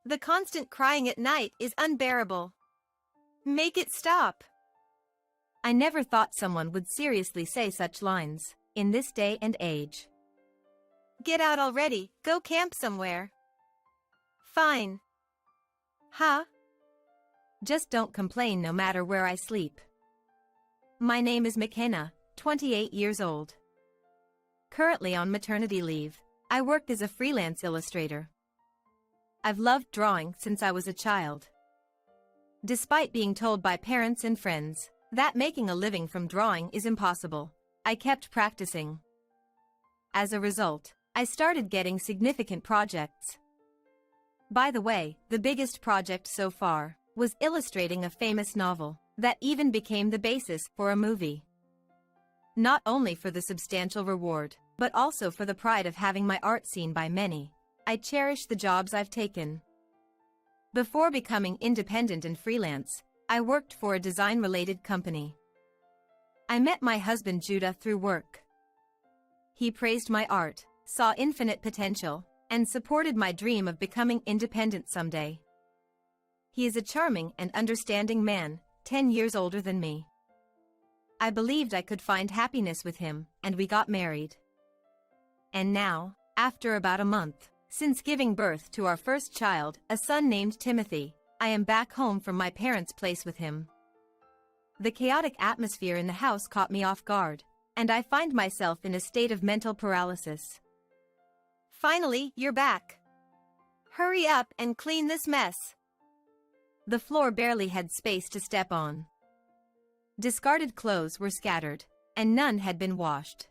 The constant crying at night is unbearable. Make it stop. I never thought someone would seriously say such lines, in this day and age. Get out already, go camp somewhere. Fine. Huh? Just don't complain no matter where I sleep. My name is McKenna, 28 years old. Currently on maternity leave, I worked as a freelance illustrator. I've loved drawing since I was a child. Despite being told by parents and friends that making a living from drawing is impossible, I kept practicing. As a result, I started getting significant projects. By the way, the biggest project so far was illustrating a famous novel that even became the basis for a movie. Not only for the substantial reward, but also for the pride of having my art seen by many, I cherish the jobs I've taken. Before becoming independent and freelance, I worked for a design-related company. I met my husband Judah through work. He praised my art, saw infinite potential, and supported my dream of becoming independent someday. He is a charming and understanding man, 10 years older than me. I believed I could find happiness with him, and we got married. And now, after about a month since giving birth to our first child, a son named Timothy, I am back home from my parents' place with him. The chaotic atmosphere in the house caught me off guard, and I find myself in a state of mental paralysis. Finally, you're back. Hurry up and clean this mess. The floor barely had space to step on. Discarded clothes were scattered, and none had been washed.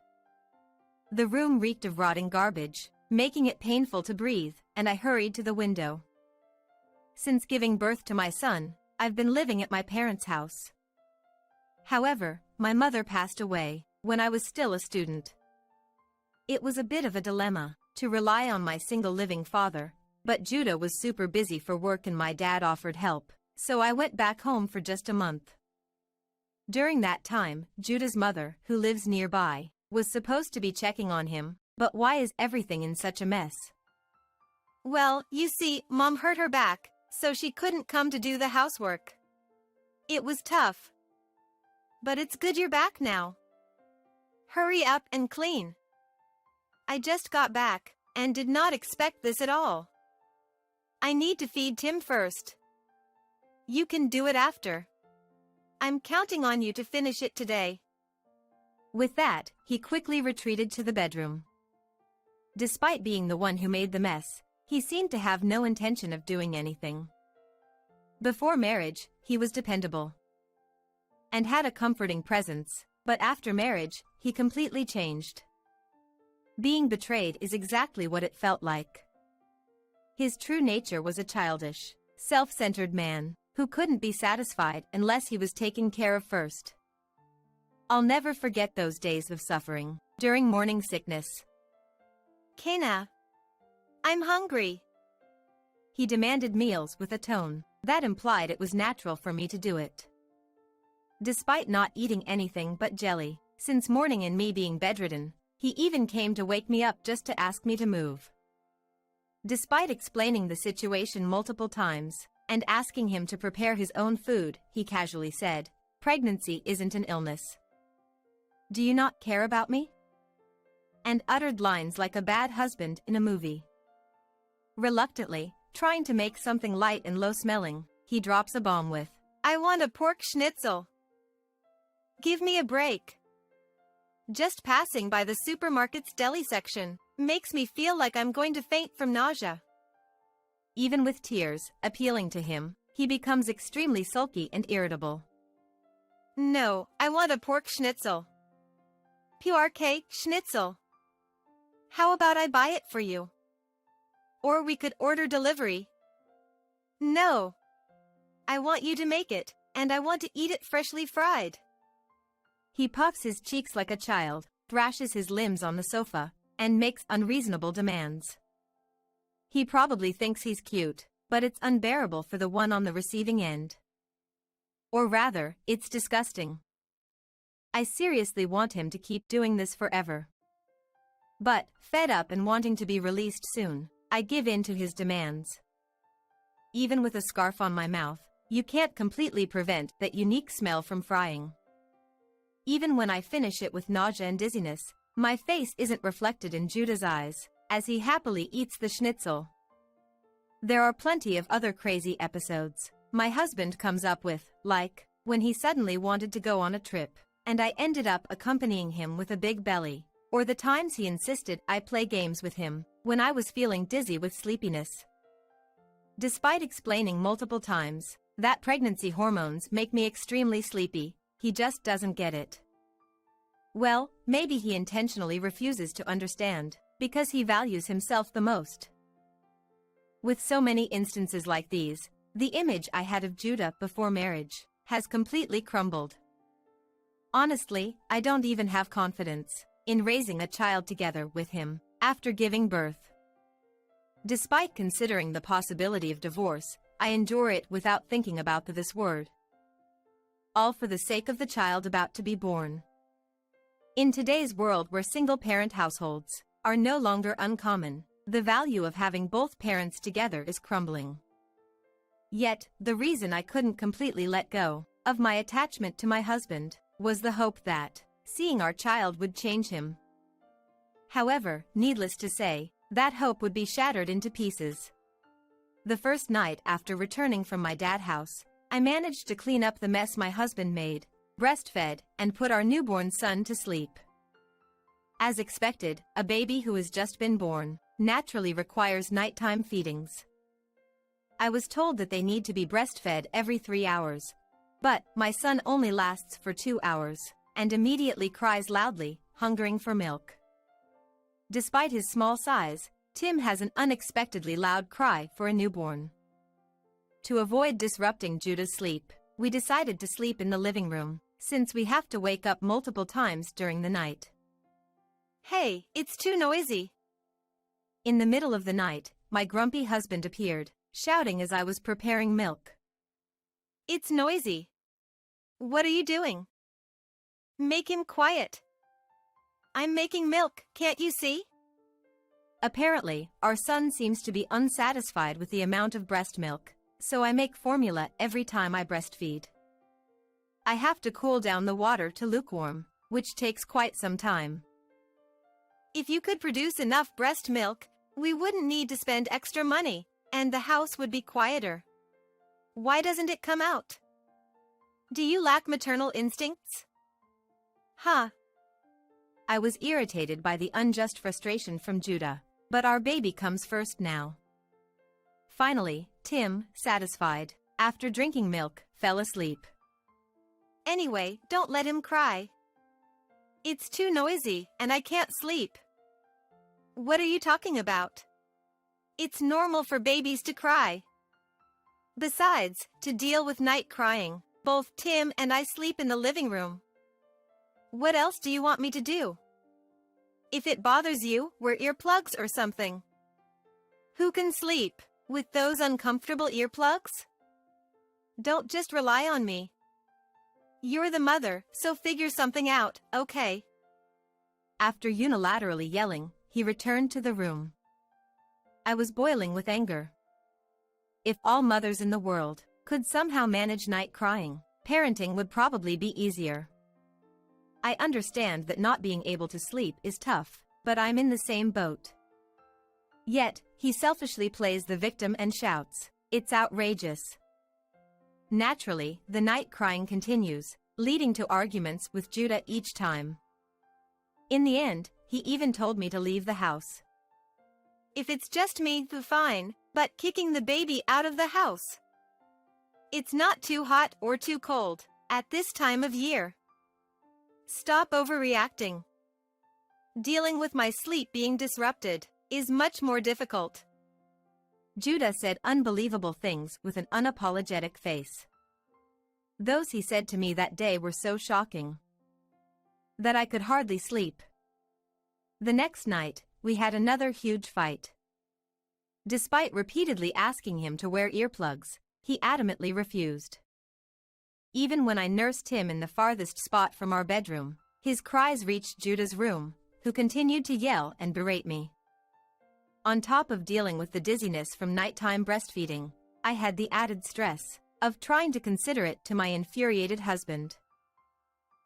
The room reeked of rotting garbage, making it painful to breathe, and I hurried to the window. Since giving birth to my son, I've been living at my parents' house. However, my mother passed away when I was still a student. It was a bit of a dilemma to rely on my single living father, but Judah was super busy for work and my dad offered help, so I went back home for just a month. During that time, Judah's mother, who lives nearby, was supposed to be checking on him, but why is everything in such a mess? Well, you see, Mom hurt her back, so she couldn't come to do the housework. It was tough. But it's good you're back now. Hurry up and clean. I just got back, and did not expect this at all. I need to feed Tim first. You can do it after. I'm counting on you to finish it today. With that, he quickly retreated to the bedroom. Despite being the one who made the mess, he seemed to have no intention of doing anything. Before marriage, he was dependable and had a comforting presence, but after marriage, he completely changed. Being betrayed is exactly what it felt like. His true nature was a childish, self-centered man who couldn't be satisfied unless he was taken care of first. I'll never forget those days of suffering during morning sickness. Kenna, I'm hungry. He demanded meals with a tone that implied it was natural for me to do it. Despite not eating anything but jelly since morning and me being bedridden, he even came to wake me up just to ask me to move. Despite explaining the situation multiple times and asking him to prepare his own food, he casually said, "Pregnancy isn't an illness. Do you not care about me?" And uttered lines like a bad husband in a movie. Reluctantly, trying to make something light and low-smelling, he drops a bomb with, "I want a pork schnitzel. Give me a break. Just passing by the supermarket's deli section makes me feel like I'm going to faint from nausea." Even with tears appealing to him, he becomes extremely sulky and irritable. "No, I want a pork schnitzel. Pork schnitzel. How about I buy it for you? Or we could order delivery." "No. I want you to make it, and I want to eat it freshly fried." He puffs his cheeks like a child, thrashes his limbs on the sofa, and makes unreasonable demands. He probably thinks he's cute, but it's unbearable for the one on the receiving end. Or rather, it's disgusting. I seriously want him to keep doing this forever. But, fed up and wanting to be released soon, I give in to his demands. Even with a scarf on my mouth, you can't completely prevent that unique smell from frying. Even when I finish it with nausea and dizziness, my face isn't reflected in Judah's eyes, as he happily eats the schnitzel. There are plenty of other crazy episodes my husband comes up with, like when he suddenly wanted to go on a trip, and I ended up accompanying him with a big belly, or the times he insisted I play games with him when I was feeling dizzy with sleepiness. Despite explaining multiple times that pregnancy hormones make me extremely sleepy, he just doesn't get it. Well, maybe he intentionally refuses to understand, because he values himself the most. With so many instances like these, the image I had of Judah before marriage has completely crumbled. Honestly, I don't even have confidence in raising a child together with him after giving birth. Despite considering the possibility of divorce, I endure it without thinking about this word. All for the sake of the child about to be born. In today's world where single-parent households are no longer uncommon, the value of having both parents together is crumbling. Yet, the reason I couldn't completely let go of my attachment to my husband was the hope that seeing our child would change him. However, needless to say, that hope would be shattered into pieces. The first night after returning from my dad's house, I managed to clean up the mess my husband made, breastfed, and put our newborn son to sleep. As expected, a baby who has just been born naturally requires nighttime feedings. I was told that they need to be breastfed every 3 hours. But my son only lasts for 2 hours, and immediately cries loudly, hungering for milk. Despite his small size, Tim has an unexpectedly loud cry for a newborn. To avoid disrupting Judah's sleep, we decided to sleep in the living room, since we have to wake up multiple times during the night. Hey, it's too noisy. In the middle of the night, my grumpy husband appeared, shouting as I was preparing milk. It's noisy. What are you doing? Make him quiet. I'm making milk, can't you see? Apparently, our son seems to be unsatisfied with the amount of breast milk, so I make formula every time I breastfeed. I have to cool down the water to lukewarm, which takes quite some time. If you could produce enough breast milk, we wouldn't need to spend extra money, and the house would be quieter. Why doesn't it come out? Do you lack maternal instincts? Huh. I was irritated by the unjust frustration from Judah, but our baby comes first now. Finally, Tim, satisfied, after drinking milk, fell asleep. Anyway, don't let him cry. It's too noisy, and I can't sleep. What are you talking about? It's normal for babies to cry. Besides, to deal with night crying, both Tim and I sleep in the living room. What else do you want me to do? If it bothers you, wear earplugs or something. Who can sleep with those uncomfortable earplugs? Don't just rely on me. You're the mother, so figure something out, okay? After unilaterally yelling, he returned to the room. I was boiling with anger. If all mothers in the world could somehow manage night crying, parenting would probably be easier. I understand that not being able to sleep is tough, but I'm in the same boat. Yet, he selfishly plays the victim and shouts, "It's outrageous." Naturally, the night crying continues, leading to arguments with Judah each time. In the end, he even told me to leave the house. If it's just me, fine, but kicking the baby out of the house. It's not too hot or too cold at this time of year. Stop overreacting. Dealing with my sleep being disrupted is much more difficult. Judah said unbelievable things with an unapologetic face. Those he said to me that day were so shocking that I could hardly sleep. The next night, we had another huge fight. Despite repeatedly asking him to wear earplugs, he adamantly refused. Even when I nursed him in the farthest spot from our bedroom, his cries reached Judah's room, who continued to yell and berate me. On top of dealing with the dizziness from nighttime breastfeeding, I had the added stress of trying to consider it to my infuriated husband.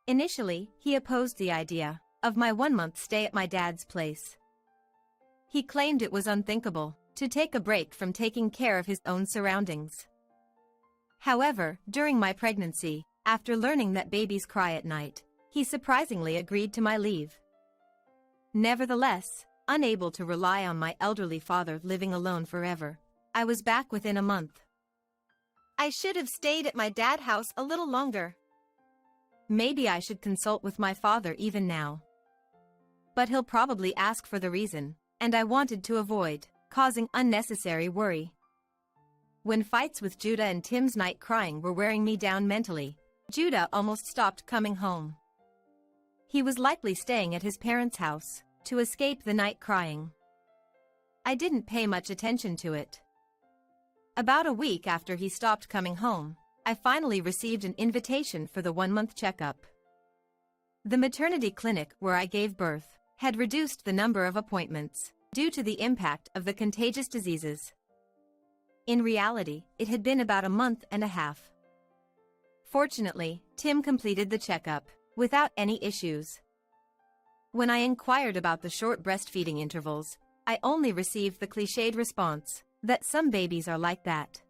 Initially, he opposed the idea of my 1-month stay at my dad's place. He claimed it was unthinkable to take a break from taking care of his own surroundings. However, during my pregnancy, after learning that babies cry at night, he surprisingly agreed to my leave. Nevertheless, unable to rely on my elderly father living alone forever, I was back within a month. I should have stayed at my dad's house a little longer. Maybe I should consult with my father even now. But he'll probably ask for the reason, and I wanted to avoid causing unnecessary worry. When fights with Judah and Tim's night crying were wearing me down mentally, Judah almost stopped coming home. He was likely staying at his parents' house to escape the night crying. I didn't pay much attention to it. About a week after he stopped coming home, I finally received an invitation for the 1-month checkup. The maternity clinic where I gave birth had reduced the number of appointments due to the impact of the contagious diseases. In reality, it had been about a month and a half. Fortunately, Tim completed the checkup without any issues. When I inquired about the short breastfeeding intervals, I only received the cliched response that some babies are like that.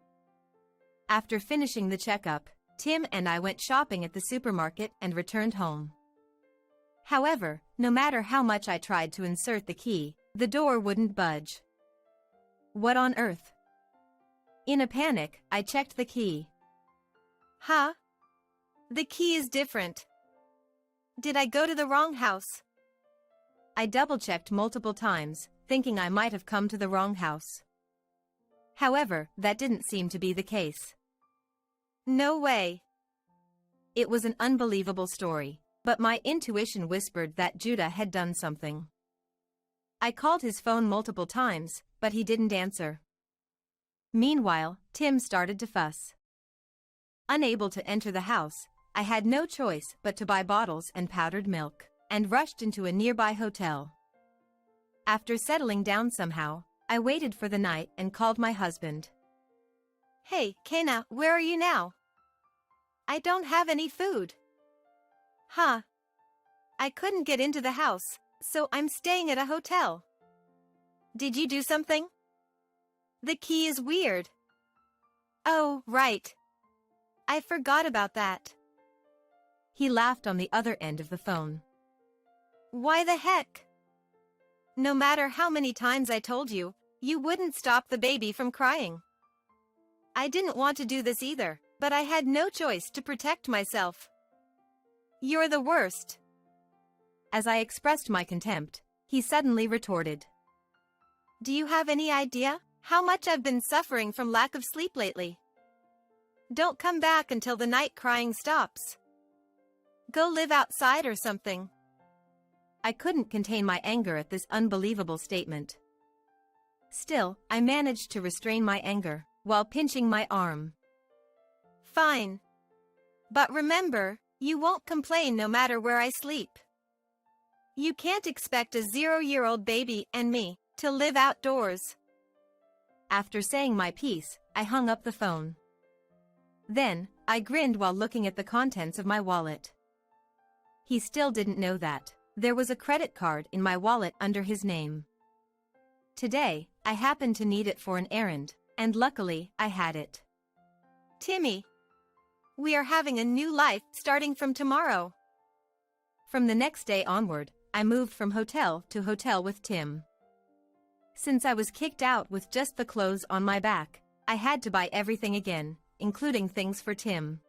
After finishing the checkup, Tim and I went shopping at the supermarket and returned home. However, no matter how much I tried to insert the key, the door wouldn't budge. What on earth? In a panic, I checked the key. Huh? The key is different. Did I go to the wrong house? I double-checked multiple times, thinking I might have come to the wrong house. However, that didn't seem to be the case. No way. It was an unbelievable story, but my intuition whispered that Judah had done something. I called his phone multiple times, but he didn't answer. Meanwhile, Tim started to fuss. Unable to enter the house, I had no choice but to buy bottles and powdered milk, and rushed into a nearby hotel. After settling down somehow, I waited for the night and called my husband. Hey, Kana, where are you now? I don't have any food. Huh. I couldn't get into the house, so I'm staying at a hotel. Did you do something? The key is weird. Oh, right. I forgot about that. He laughed on the other end of the phone. Why the heck? No matter how many times I told you, you wouldn't stop the baby from crying. I didn't want to do this either, but I had no choice to protect myself. You're the worst. As I expressed my contempt, he suddenly retorted. Do you have any idea how much I've been suffering from lack of sleep lately? Don't come back until the night crying stops. Go live outside or something. I couldn't contain my anger at this unbelievable statement. Still, I managed to restrain my anger while pinching my arm. Fine. But remember, you won't complain no matter where I sleep. You can't expect a 0-year-old baby and me to live outdoors. After saying my piece, I hung up the phone. Then, I grinned while looking at the contents of my wallet. He still didn't know that there was a credit card in my wallet under his name. Today, I happened to need it for an errand, and luckily, I had it. Timmy, we are having a new life starting from tomorrow. From the next day onward, I moved from hotel to hotel with Tim. Since I was kicked out with just the clothes on my back, I had to buy everything again, including things for Tim.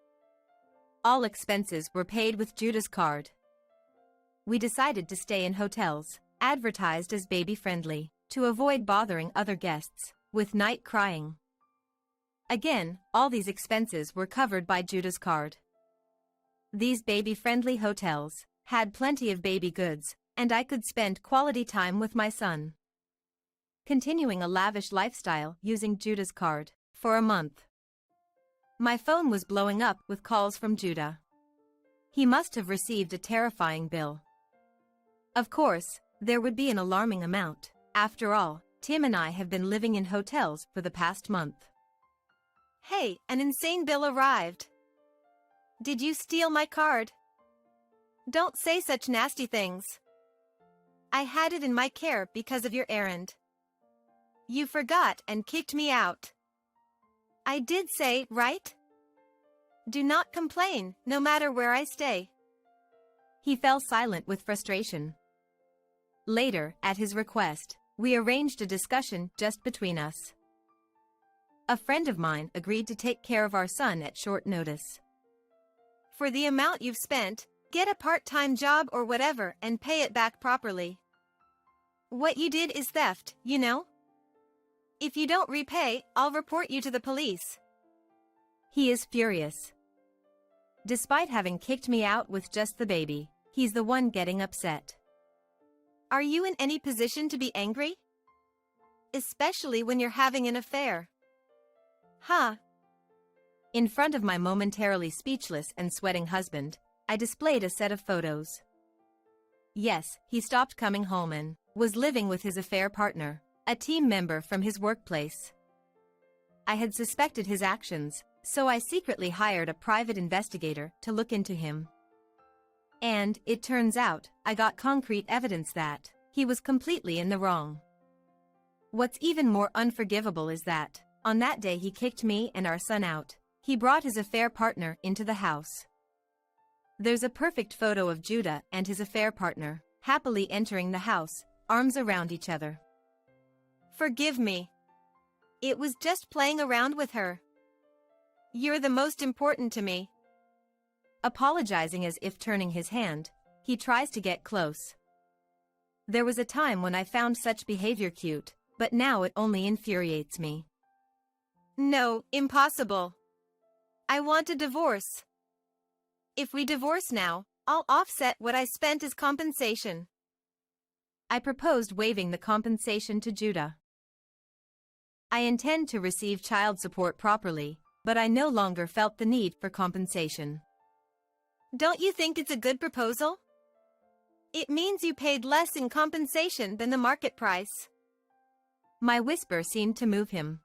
All expenses were paid with Judah's card. We decided to stay in hotels, advertised as baby-friendly, to avoid bothering other guests with night crying. Again, all these expenses were covered by Judah's card. These baby-friendly hotels had plenty of baby goods, and I could spend quality time with my son. Continuing a lavish lifestyle using Judah's card for a month. My phone was blowing up with calls from Judah. He must have received a terrifying bill. Of course, there would be an alarming amount. After all, Tim and I have been living in hotels for the past month. Hey, an insane bill arrived. Did you steal my card? Don't say such nasty things. I had it in my care because of your errand. You forgot and kicked me out. I did say, right? Do not complain, no matter where I stay. He fell silent with frustration. Later, at his request, we arranged a discussion just between us. A friend of mine agreed to take care of our son at short notice. For the amount you've spent, get a part-time job or whatever and pay it back properly. What you did is theft, you know? If you don't repay, I'll report you to the police. He is furious. Despite having kicked me out with just the baby, he's the one getting upset. Are you in any position to be angry? Especially when you're having an affair. Huh? In front of my momentarily speechless and sweating husband, I displayed a set of photos. Yes, he stopped coming home and was living with his affair partner, a team member from his workplace. I had suspected his actions, so I secretly hired a private investigator to look into him. And, it turns out, I got concrete evidence that he was completely in the wrong. What's even more unforgivable is that, on that day he kicked me and our son out, he brought his affair partner into the house. There's a perfect photo of Judah and his affair partner, happily entering the house, arms around each other. Forgive me. It was just playing around with her. You're the most important to me. Apologizing as if turning his hand, he tries to get close. There was a time when I found such behavior cute, but now it only infuriates me. No, impossible. I want a divorce. If we divorce now, I'll offset what I spent as compensation. I proposed waiving the compensation to Judah. I intend to receive child support properly, but I no longer felt the need for compensation. Don't you think it's a good proposal? It means you paid less in compensation than the market price. My whisper seemed to move him.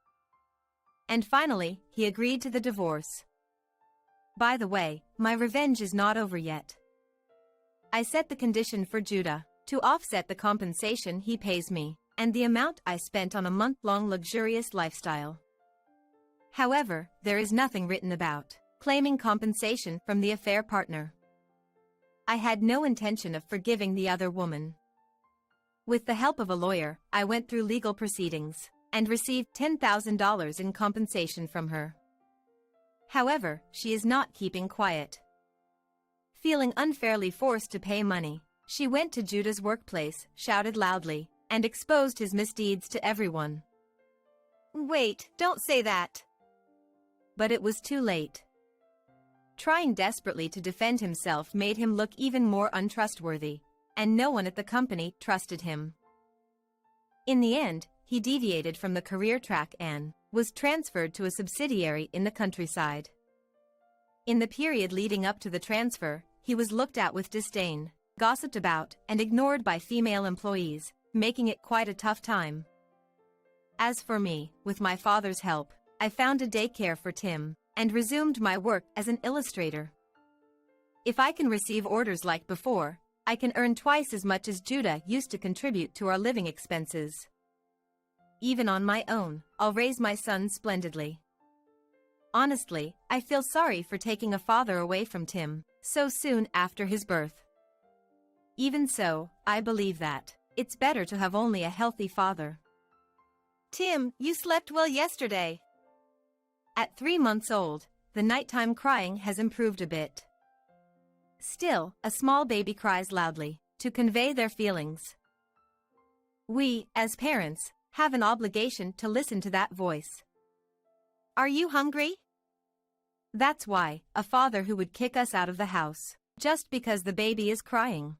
And finally, he agreed to the divorce. By the way, my revenge is not over yet. I set the condition for Judah to offset the compensation he pays me and the amount I spent on a month-long luxurious lifestyle. However, there is nothing written about claiming compensation from the affair partner. I had no intention of forgiving the other woman. With the help of a lawyer, I went through legal proceedings and received $10,000 in compensation from her. However, she is not keeping quiet. Feeling unfairly forced to pay money, she went to Judah's workplace, shouted loudly, and exposed his misdeeds to everyone. Wait, don't say that. But it was too late. Trying desperately to defend himself made him look even more untrustworthy, and no one at the company trusted him. In the end, he deviated from the career track and was transferred to a subsidiary in the countryside. In the period leading up to the transfer, he was looked at with disdain, gossiped about, and ignored by female employees, making it quite a tough time. As for me, with my father's help, I found a daycare for Tim and resumed my work as an illustrator. If I can receive orders like before, I can earn twice as much as Judah used to contribute to our living expenses. Even on my own, I'll raise my son splendidly. Honestly, I feel sorry for taking a father away from Tim so soon after his birth. Even so, I believe that it's better to have only a healthy father. Tim, you slept well yesterday. At 3 months old, the nighttime crying has improved a bit. Still, a small baby cries loudly to convey their feelings. We, as parents, have an obligation to listen to that voice. Are you hungry? That's why, a father who would kick us out of the house just because the baby is crying.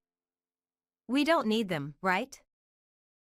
We don't need them, right?